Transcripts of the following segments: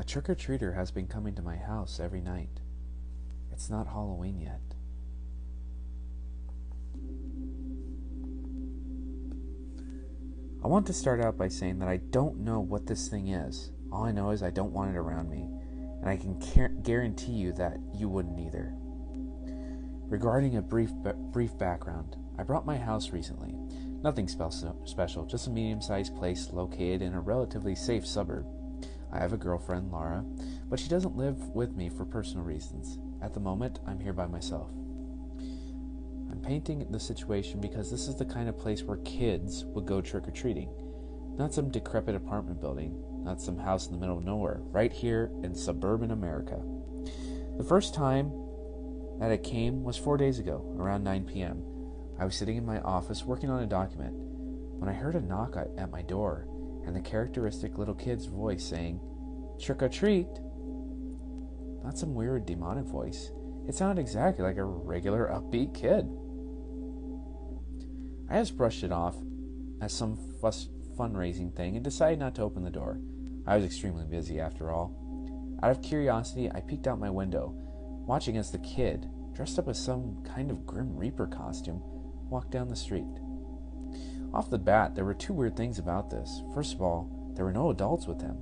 trick-or-treater has been coming to my house every night. It's not Halloween yet. I want to start out by saying that I don't know what this thing is. All I know is I don't want it around me, and I can guarantee you that you wouldn't either. Regarding a brief background, I bought my house recently. Nothing special, just a medium-sized place located in a relatively safe suburb. I have a girlfriend, Laura, but she doesn't live with me for personal reasons. At the moment, I'm here by myself. I'm painting the situation because this is the kind of place where kids would go trick-or-treating. Not some decrepit apartment building, not some house in the middle of nowhere, right here in suburban America. The first time that it came was 4 days ago, around 9 p.m. I was sitting in my office working on a document when I heard a knock at my door and the characteristic little kid's voice saying, "Trick or treat." Not some weird demonic voice. It sounded exactly like a regular upbeat kid. I just brushed it off as some fundraising thing and decided not to open the door. I was extremely busy after all. Out of curiosity, I peeked out my window, watching as the kid, dressed up as some kind of Grim Reaper costume, walked down the street. Off the bat, there were two weird things about this. First of all, there were no adults with him.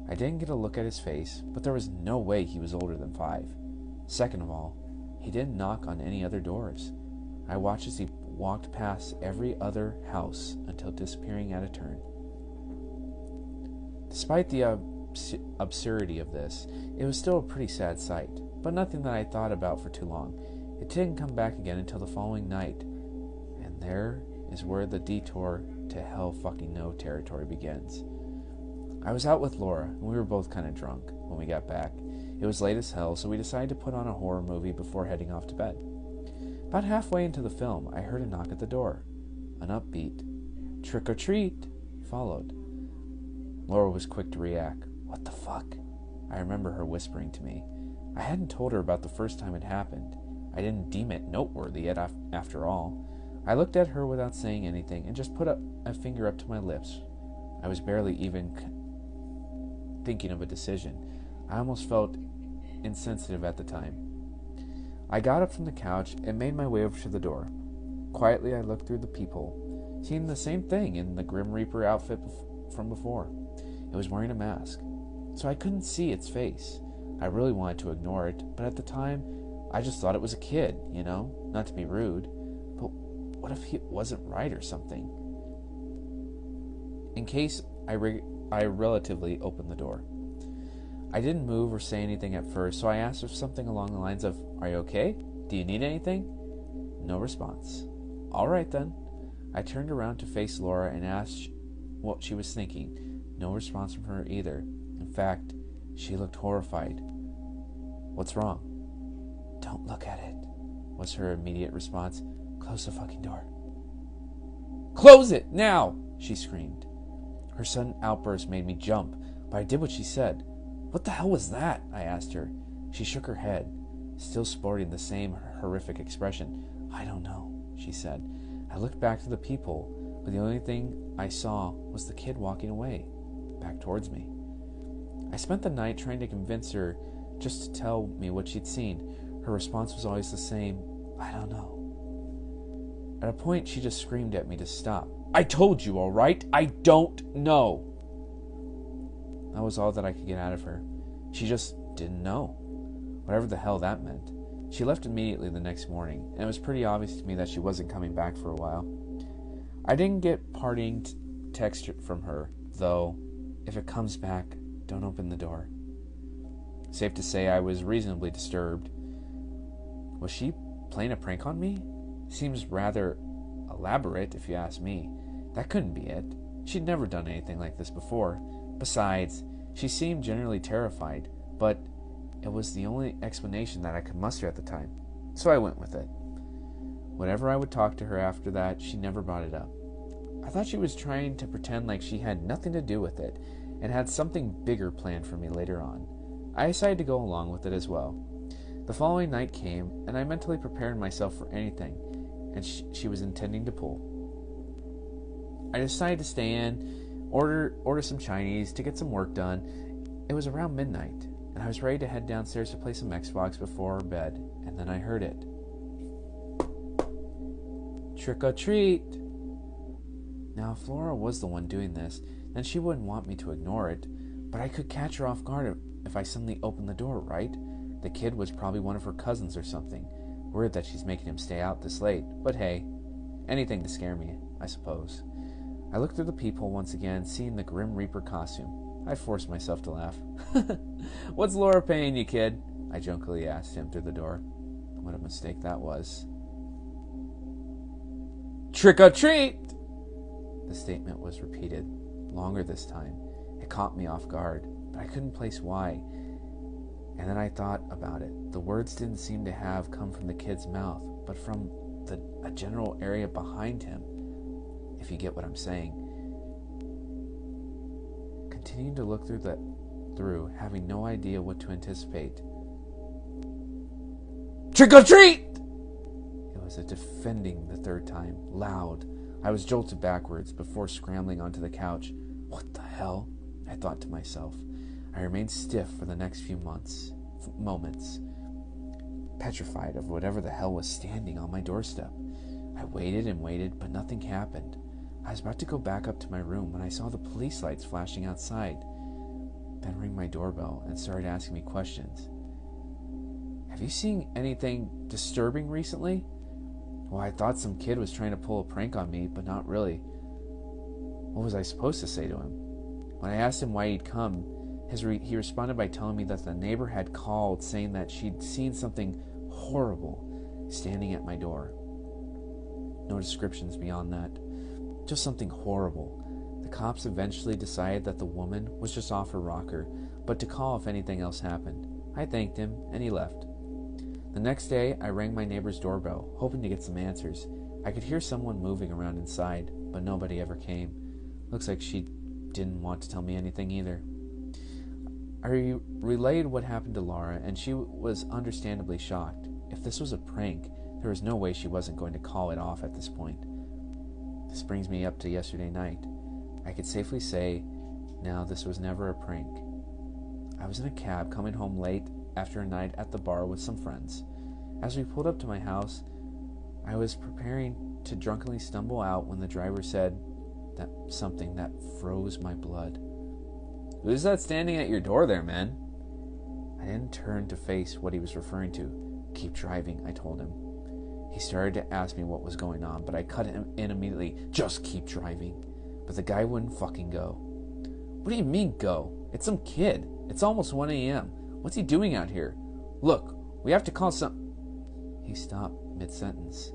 I didn't get a look at his face, but there was no way he was older than 5. Second of all, he didn't knock on any other doors. I watched as he walked past every other house until disappearing at a turn. Despite the absurdity of this, it was still a pretty sad sight, but nothing that I thought about for too long. It didn't come back again until the following night, and there is where the detour to hell fucking no territory begins. I was out with Laura, and we were both kind of drunk when we got back. It was late as hell, so we decided to put on a horror movie before heading off to bed. About halfway into the film, I heard a knock at the door. An upbeat "Trick or treat" followed. Laura was quick to react. "What the fuck?" I remember her whispering to me. I hadn't told her about the first time it happened. I didn't deem it noteworthy yet after all. I looked at her without saying anything and just put a finger up to my lips. I was barely even thinking of a decision. I almost felt insensitive at the time. I got up from the couch and made my way over to the door. Quietly, I looked through the peephole, seeing the same thing in the Grim Reaper outfit from before. It was wearing a mask, so I couldn't see its face. I really wanted to ignore it, but at the time, I just thought it was a kid, not to be rude. But what if he wasn't right or something? In case, I relatively opened the door. I didn't move or say anything at first, so I asked her something along the lines of, "Are you okay? Do you need anything?" No response. All right then. I turned around to face Laura and asked what she was thinking. No response from her either. In fact, she looked horrified. "What's wrong?" "Don't look at it," was her immediate response. "Close the fucking door." "Close it, now!" she screamed. Her sudden outburst made me jump, but I did what she said. "What the hell was that?" I asked her. She shook her head, still sporting the same horrific expression. "I don't know," she said. I looked back to the peephole, but the only thing I saw was the kid walking away, back towards me. I spent the night trying to convince her just to tell me what she'd seen. Her response was always the same, "I don't know." At a point, she just screamed at me to stop. "I told you, all right? I don't know." That was all that I could get out of her. She just didn't know. Whatever the hell that meant. She left immediately the next morning, and it was pretty obvious to me that she wasn't coming back for a while. I didn't get parting text from her, though. If it comes back, don't open the door. Safe to say I was reasonably disturbed. Was she playing a prank on me? Seems rather elaborate, if you ask me. That couldn't be it. She'd never done anything like this before. Besides, she seemed generally terrified, but it was the only explanation that I could muster at the time, so I went with it. Whenever I would talk to her after that, she never brought it up. I thought she was trying to pretend like she had nothing to do with it and had something bigger planned for me later on. I decided to go along with it as well. The following night came, and I mentally prepared myself for anything, and she was intending to pull. I decided to stay in, order some Chinese to get some work done, It was around midnight, and I was ready to head downstairs to play some Xbox before bed, and then I heard it. Trick or treat! Now, if Laura was the one doing this, then she wouldn't want me to ignore it, but I could catch her off guard if I suddenly opened the door, right? The kid was probably one of her cousins or something. Weird that she's making him stay out this late, but hey, anything to scare me, I suppose. I looked through the peephole once again, seeing the Grim Reaper costume. I forced myself to laugh. What's Laura paying you, kid? I jokingly asked him through the door. What a mistake that was. Trick or treat! The statement was repeated, longer this time. It caught me off guard, but I couldn't place why. And then I thought about it. The words didn't seem to have come from the kid's mouth, but from a general area behind him, if you get what I'm saying. Continuing to look through, having no idea what to anticipate. Trick or treat! It was a defending the third time, loud. I was jolted backwards before scrambling onto the couch. What the hell? I thought to myself. I remained stiff for the next few moments, petrified of whatever the hell was standing on my doorstep. I waited and waited, but nothing happened. I was about to go back up to my room when I saw the police lights flashing outside. Ben rang my doorbell and started asking me questions. Have you seen anything disturbing recently? Well, I thought some kid was trying to pull a prank on me, but not really. What was I supposed to say to him? When I asked him why he'd come, he responded by telling me that the neighbor had called saying that she'd seen something horrible standing at my door. No descriptions beyond that. Just something horrible. The cops eventually decided that the woman was just off her rocker, but to call if anything else happened. I thanked him, and he left. The next day, I rang my neighbor's doorbell, hoping to get some answers. I could hear someone moving around inside, but nobody ever came. Looks like she didn't want to tell me anything either. I relayed what happened to Laura, and she was understandably shocked. If this was a prank, there was no way she wasn't going to call it off at this point. This brings me up to yesterday night. I could safely say, now this was never a prank. I was in a cab coming home late after a night at the bar with some friends. As we pulled up to my house, I was preparing to drunkenly stumble out when the driver said something that froze my blood. Who's that standing at your door there, man? I didn't turn to face what he was referring to. Keep driving, I told him. He started to ask me what was going on, but I cut him in immediately. Just keep driving. But the guy wouldn't fucking go. What do you mean, go? It's some kid. It's almost 1 a.m. What's he doing out here? Look, we have to call some... He stopped mid-sentence.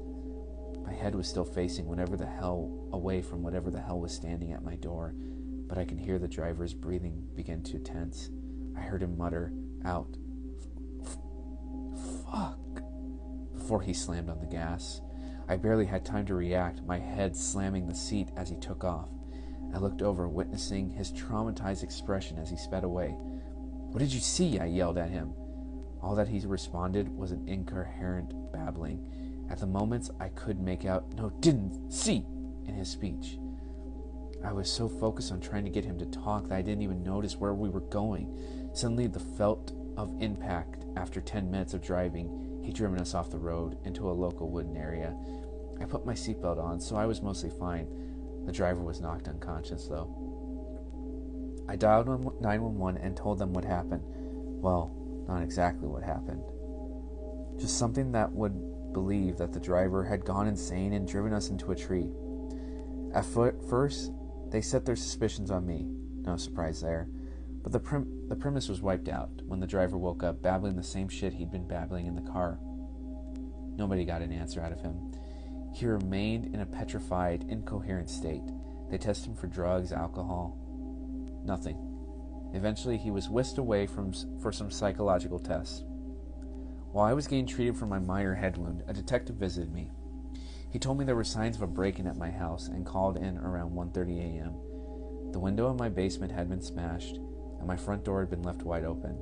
My head was still facing away from whatever the hell was standing at my door, but I could hear the driver's breathing begin to tense. I heard him mutter out, "Fuck," before he slammed on the gas. I barely had time to react, my head slamming the seat as he took off. I looked over, witnessing his traumatized expression as he sped away. What did you see? I yelled at him. All that he responded was an incoherent babbling. At the moments, I could make out "no, didn't see" in his speech. I was so focused on trying to get him to talk that I didn't even notice where we were going. Suddenly, the felt of impact after 10 minutes of driving, he'd driven us off the road into a local wooden area. I put my seatbelt on, so I was mostly fine. The driver was knocked unconscious, though. I dialed 911 and told them what happened. Well, not exactly what happened. Just something that would believe that the driver had gone insane and driven us into a tree. At first, they set their suspicions on me. No surprise there. But the premise was wiped out when the driver woke up babbling the same shit he'd been babbling in the car. Nobody got an answer out of him. He remained in a petrified, incoherent state. They tested him for drugs, alcohol. Nothing. Eventually, he was whisked away for some psychological tests. While I was getting treated for my minor head wound, a detective visited me. He told me there were signs of a break-in at my house and called in around 1:30 a.m. The window in my basement had been smashed, and my front door had been left wide open.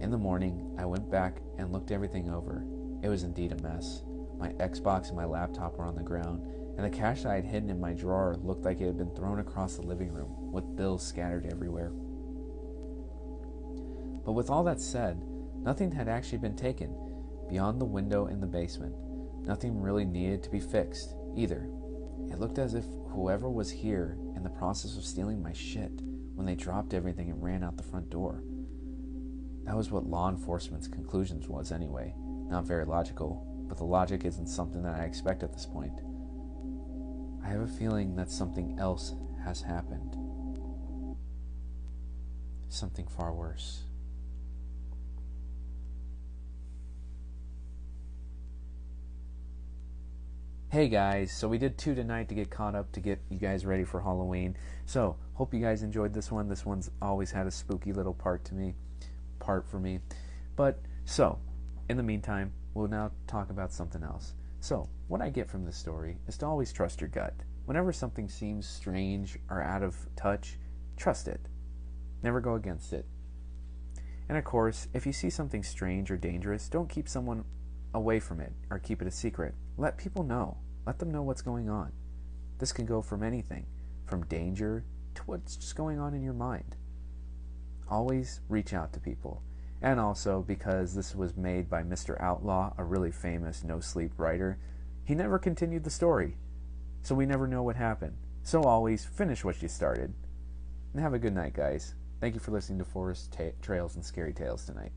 In the morning, I went back and looked everything over. It was indeed a mess. My Xbox and my laptop were on the ground, and the cash I had hidden in my drawer looked like it had been thrown across the living room, with bills scattered everywhere. But with all that said, nothing had actually been taken beyond the window in the basement. Nothing really needed to be fixed, either. It looked as if whoever was here in the process of stealing my shit when they dropped everything and ran out the front door. That was what law enforcement's conclusions was anyway. Not very logical, but the logic isn't something that I expect at this point. I have a feeling that something else has happened. Something far worse. Hey guys, so we did 2 tonight to get caught up, to get you guys ready for Halloween. So, hope you guys enjoyed this one. This one's always had a spooky little part for me. But, so, in the meantime, we'll now talk about something else. So, what I get from this story is to always trust your gut. Whenever something seems strange or out of touch, trust it. Never go against it. And of course, if you see something strange or dangerous, don't keep someone away from it or keep it a secret. Let people know. Let them know what's going on. This can go from anything, from danger to what's just going on in your mind. Always reach out to people. And also, because this was made by Mr. Outlaw, a really famous no-sleep writer, he never continued the story. So we never know what happened. So always finish what you started. And have a good night, guys. Thank you for listening to Forest Trails and Scary Tales tonight.